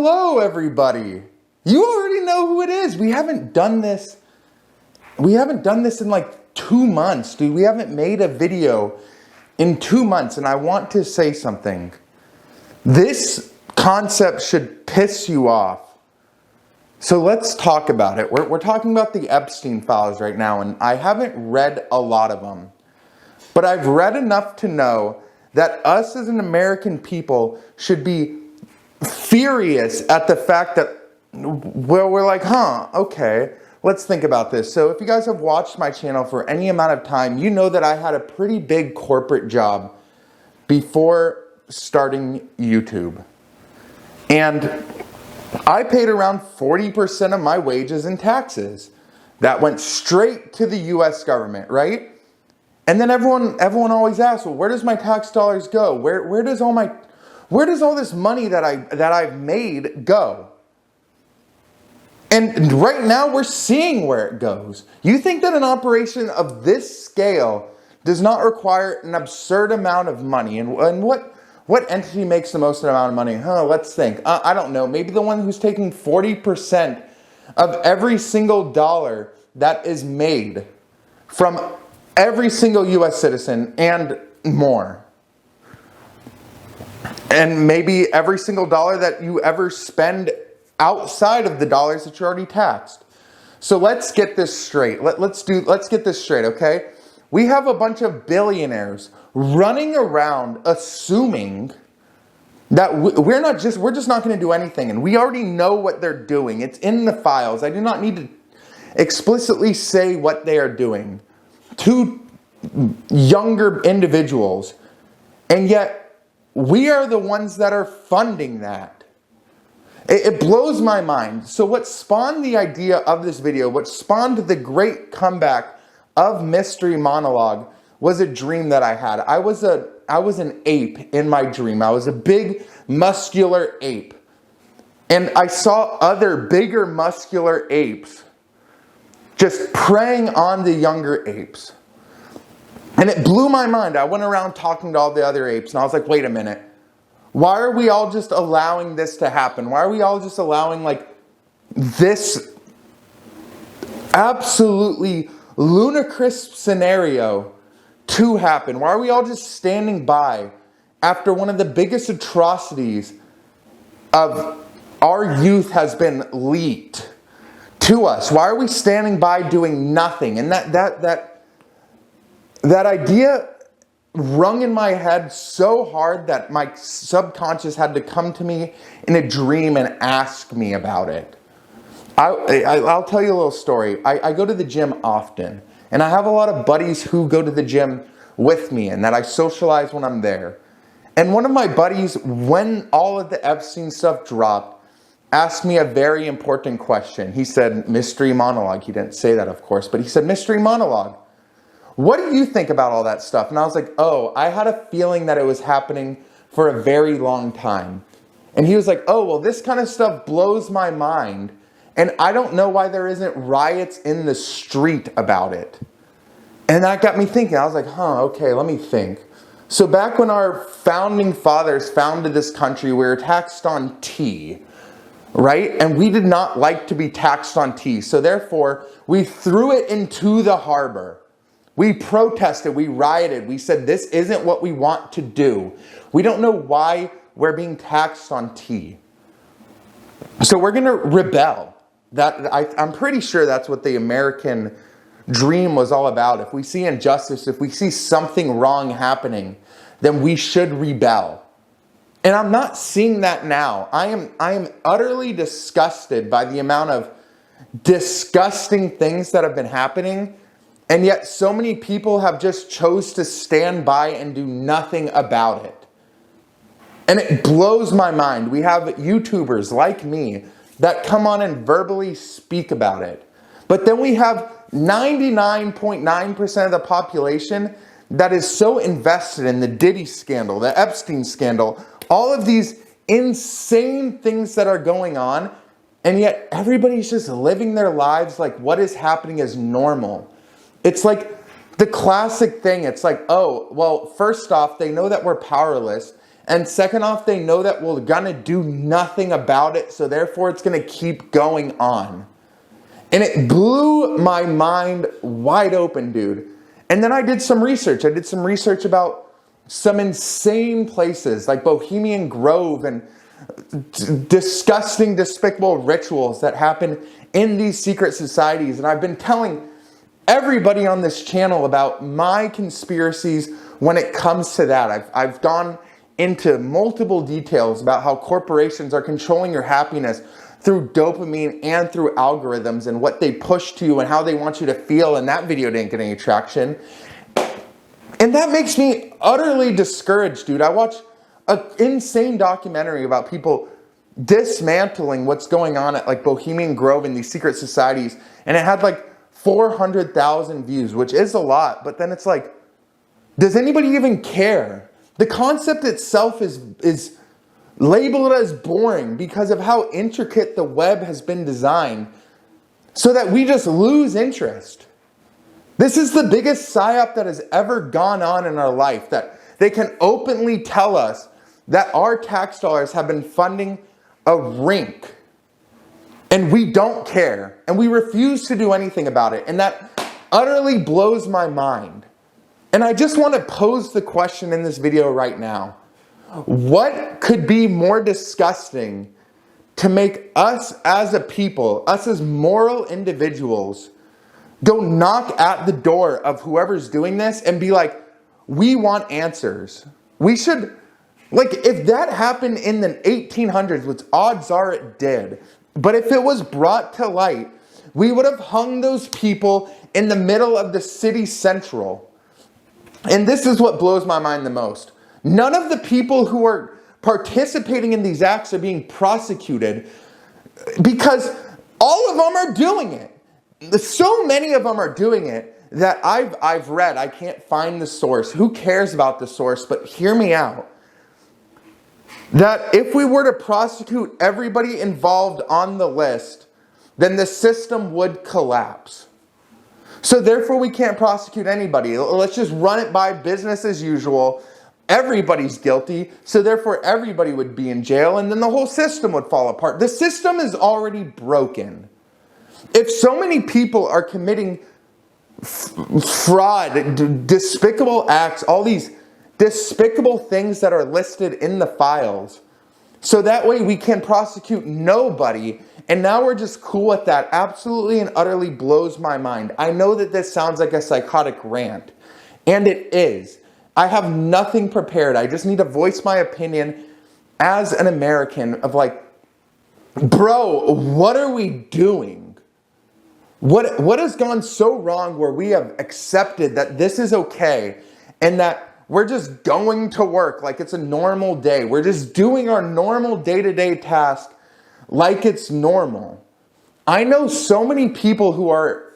Hello, everybody. You already know who it is. We haven't done this. We haven't done this in like 2 months, dude. We haven't made a video in 2 months, and I want to say something. This concept should piss you off. So let's talk about it. We're talking about the Epstein files right now, and I haven't read a lot of them. But I've read enough to know that us as an American people should be furious at the fact that, well, we're like, okay, let's think about this. So if you guys have watched my channel for any amount of time, you know that I had a pretty big corporate job before starting YouTube. And I paid around 40% of my wages in taxes. That went straight to the US government, right? And then everyone always asks, well, where does my tax dollars go? Where does all this money that I've made go? And right now we're seeing where it goes. You think that an operation of this scale does not require an absurd amount of money? And what entity makes the most amount of money? Let's think. I don't know. Maybe the one who's taking 40% of every single dollar that is made from every single US citizen and more. And maybe every single dollar that you ever spend outside of the dollars that you're already taxed. So let's get this straight. Let's get this straight, okay? We have a bunch of billionaires running around assuming that we're just not going to do anything, and we already know what they're doing. It's in the files. I do not need to explicitly say what they are doing to younger individuals, and yet we are the ones that are funding that. It blows my mind. So what spawned the idea of this video, what spawned the great comeback of Mystery Monologue, was a dream that I had. I was an ape in my dream. I was a big muscular ape, and I saw other bigger muscular apes just preying on the younger apes. And it blew my mind. I went around talking to all the other apes, and I was like, wait a minute. Why are we all just allowing this to happen? Why are we all just allowing like this absolutely ludicrous scenario to happen? Why are we all just standing by after one of the biggest atrocities of our youth has been leaked to us? Why are we standing by doing nothing? And that idea rung in my head so hard that my subconscious had to come to me in a dream and ask me about it. I'll tell you a little story. I go to the gym often, and I have a lot of buddies who go to the gym with me and that I socialize when I'm there. And one of my buddies, when all of the Epstein stuff dropped, asked me a very important question. He said, Mystery Monologue. He didn't say that, of course, but he said, Mystery Monologue, what do you think about all that stuff? And I was like, oh, I had a feeling that it was happening for a very long time. And he was like, oh, well, this kind of stuff blows my mind. And I don't know why there isn't riots in the street about it. And that got me thinking. I was like, okay, let me think. So back when our founding fathers founded this country, we were taxed on tea, right? And we did not like to be taxed on tea. So therefore, we threw it into the harbor. We protested, we rioted, we said this isn't what we want to do. We don't know why we're being taxed on tea. So we're going to rebel. I'm pretty sure that's what the American dream was all about. If we see injustice, if we see something wrong happening, then we should rebel. And I'm not seeing that now. I am utterly disgusted by the amount of disgusting things that have been happening. And yet so many people have just chose to stand by and do nothing about it. And it blows my mind. We have YouTubers like me that come on and verbally speak about it. But then we have 99.9% of the population that is so invested in the Diddy scandal, the Epstein scandal, all of these insane things that are going on, and yet everybody's just living their lives like what is happening is normal. It's like the classic thing. It's like, oh, well, first off, they know that we're powerless, And second off, they know that we're gonna do nothing about it, so therefore it's gonna keep going on. And it blew my mind wide open, dude. And then I did some research. I did some research about some insane places like Bohemian Grove and disgusting, despicable rituals that happen in these secret societies. And I've been telling everybody on this channel about my conspiracies when it comes to that. I've gone into multiple details about how corporations are controlling your happiness through dopamine and through algorithms and what they push to you and how they want you to feel, and that video didn't get any traction. And that makes me utterly discouraged, dude. I watched an insane documentary about people dismantling what's going on at like Bohemian Grove and these secret societies, and it had like 400,000 views, which is a lot, but then it's like, does anybody even care? The concept itself is labeled as boring because of how intricate the web has been designed so that we just lose interest. This is the biggest psyop that has ever gone on in our life, that they can openly tell us that our tax dollars have been funding a rink and we don't care and we refuse to do anything about it. And that utterly blows my mind. And I just want to pose the question in this video right now. What could be more disgusting to make us as a people, us as moral individuals, go knock at the door of whoever's doing this and be like, we want answers. We should, like, if that happened in the 1800s, which odds are it did, but if it was brought to light, we would have hung those people in the middle of the city central. And this is what blows my mind the most. None of the people who are participating in these acts are being prosecuted because all of them are doing it. So many of them are doing it that I've read. I can't find the source. Who cares about the source? But hear me out. That if we were to prosecute everybody involved on the list, then the system would collapse. So therefore we can't prosecute anybody. Let's just run it by business as usual. Everybody's guilty, so therefore everybody would be in jail, and then the whole system would fall apart. The system is already broken. If so many people are committing fraud, despicable acts, all these despicable things that are listed in the files, so that way we can prosecute nobody, and now we're just cool with that, absolutely and utterly blows my mind. I know that this sounds like a psychotic rant, and it is. I have nothing prepared. I just need to voice my opinion as an American of like, bro, what are we doing? What has gone so wrong where we have accepted that this is okay and that we're just going to work like it's a normal day. We're just doing our normal day-to-day task like it's normal. I know so many people who are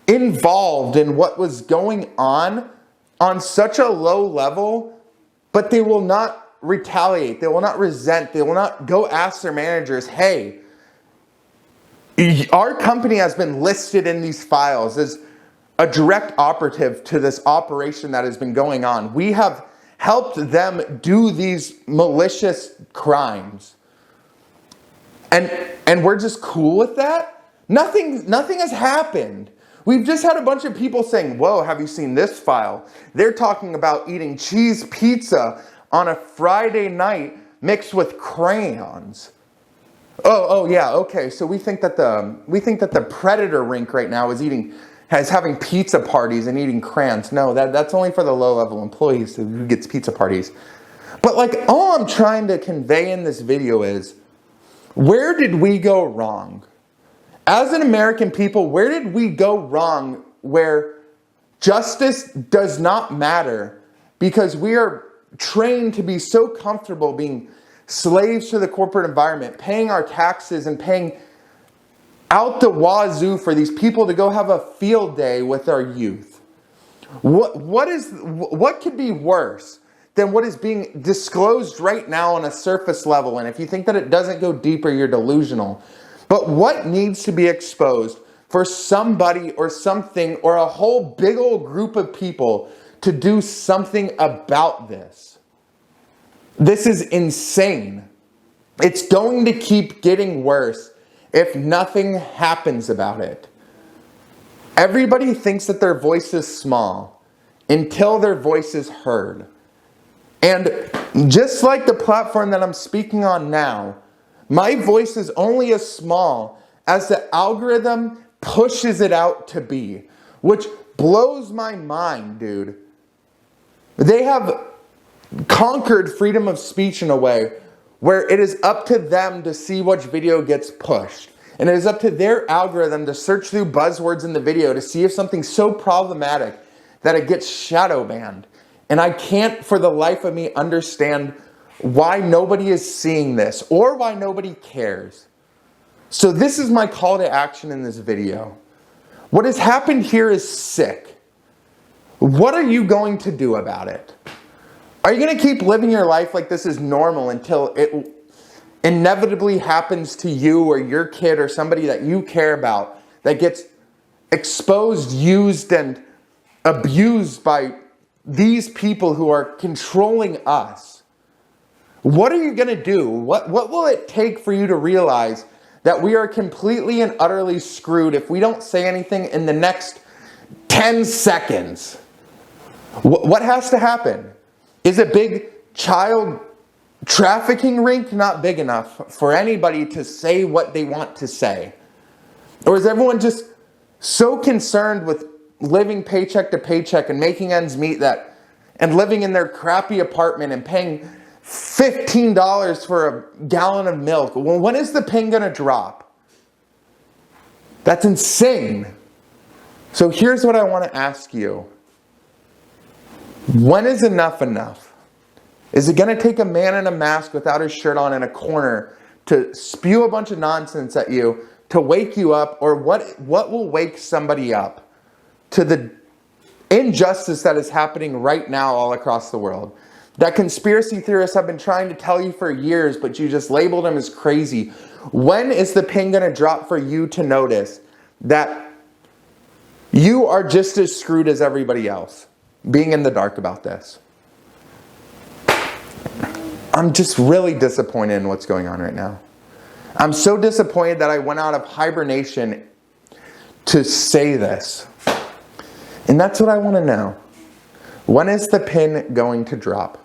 involved in what was going on such a low level, but they will not retaliate. They will not resent. They will not go ask their managers, hey, our company has been listed in these files as a direct operative to this operation that has been going on. We have helped them do these malicious crimes. And we're just cool with that? Nothing has happened. We've just had a bunch of people saying, whoa, have you seen this file? They're talking about eating cheese pizza on a Friday night mixed with crayons. Oh yeah, okay. So we think that the Predator rink right now is having pizza parties and eating crayons. No, that's only for the low-level employees who gets pizza parties. But like, all I'm trying to convey in this video is, where did we go wrong? As an American people, where did we go wrong where justice does not matter because we are trained to be so comfortable being slaves to the corporate environment, paying our taxes and paying out the wazoo for these people to go have a field day with our youth? What could be worse than what is being disclosed right now on a surface level? And if you think that it doesn't go deeper, you're delusional. But what needs to be exposed for somebody or something or a whole big old group of people to do something about this? This is insane. It's going to keep getting worse if nothing happens about it. Everybody thinks that their voice is small until their voice is heard. And just like the platform that I'm speaking on now, my voice is only as small as the algorithm pushes it out to be, which blows my mind, dude. They have conquered freedom of speech in a way where it is up to them to see which video gets pushed. And it is up to their algorithm to search through buzzwords in the video to see if something's so problematic that it gets shadow banned. And I can't for the life of me understand why nobody is seeing this or why nobody cares. So this is my call to action in this video. What has happened here is sick. What are you going to do about it? Are you going to keep living your life like this is normal until it inevitably happens to you or your kid or somebody that you care about that gets exposed, used, and abused by these people who are controlling us? What are you going to do? What will it take for you to realize that we are completely and utterly screwed if we don't say anything in the next 10 seconds? What has to happen? Is a big child trafficking rink not big enough for anybody to say what they want to say? Or is everyone just so concerned with living paycheck to paycheck and making ends meet and living in their crappy apartment and paying $15 for a gallon of milk? Well, when is the pin going to drop? That's insane. So here's what I want to ask you. When is enough enough? Is it going to take a man in a mask without his shirt on in a corner to spew a bunch of nonsense at you to wake you up? Or what will wake somebody up to the injustice that is happening right now all across the world? That conspiracy theorists have been trying to tell you for years, but you just labeled them as crazy. When is the pin going to drop for you to notice that you are just as screwed as everybody else, being in the dark about this? I'm just really disappointed in what's going on right now. I'm so disappointed that I went out of hibernation to say this. And that's what I want to know. When is the pin going to drop?